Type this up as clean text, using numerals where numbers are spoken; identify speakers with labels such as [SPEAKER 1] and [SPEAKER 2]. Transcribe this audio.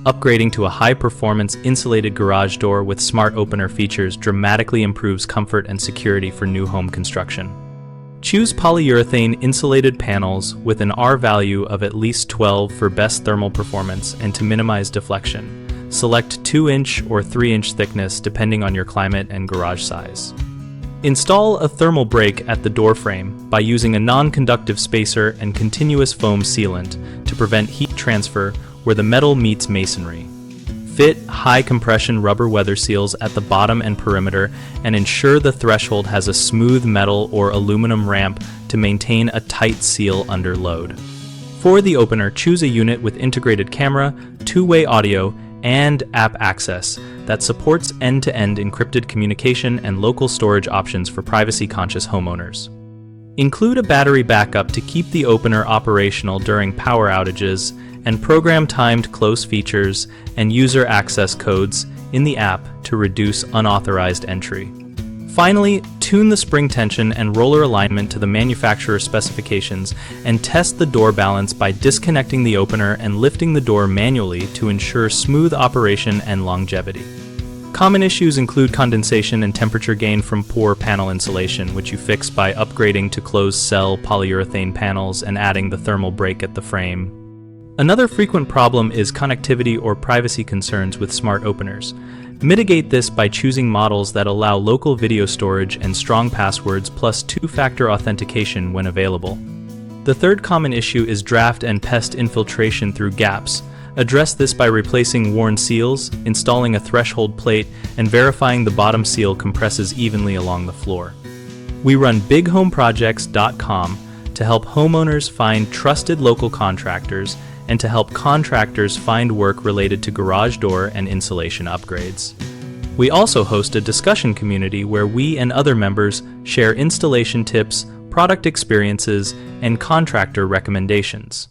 [SPEAKER 1] Upgrading to a high-performance insulated garage door with smart opener features dramatically improves comfort and security for new home construction. Choose polyurethane insulated panels with an R value of at least 12 for best thermal performance and to minimize deflection. Select 2-inch or 3-inch thickness depending on your climate and garage size. Install a thermal break at the door frame by using a non-conductive spacer and continuous foam sealant to prevent heat transfer where the metal meets masonry. Fit high-compression rubber weather seals at the bottom and perimeter and ensure the threshold has a smooth metal or aluminum ramp to maintain a tight seal under load. For the opener, choose a unit with integrated camera, two-way audio, and app access that supports end-to-end encrypted communication and local storage options for privacy-conscious homeowners. Include a battery backup to keep the opener operational during power outages, and program-timed close features and user access codes in the app to reduce unauthorized entry. Finally, tune the spring tension and roller alignment to the manufacturer specifications and test the door balance by disconnecting the opener and lifting the door manually to ensure smooth operation and longevity. Common issues include condensation and temperature gain from poor panel insulation, which you fix by upgrading to closed-cell polyurethane panels and adding the thermal break at the frame. Another frequent problem is connectivity or privacy concerns with smart openers. Mitigate this by choosing models that allow local video storage and strong passwords plus two-factor authentication when available. The third common issue is draft and pest infiltration through gaps. Address this by replacing worn seals, installing a threshold plate, and verifying the bottom seal compresses evenly along the floor. We run bighomeprojects.com to help homeowners find trusted local contractors and to help contractors find work related to garage door and insulation upgrades. We also host a discussion community where we and other members share installation tips, product experiences, and contractor recommendations.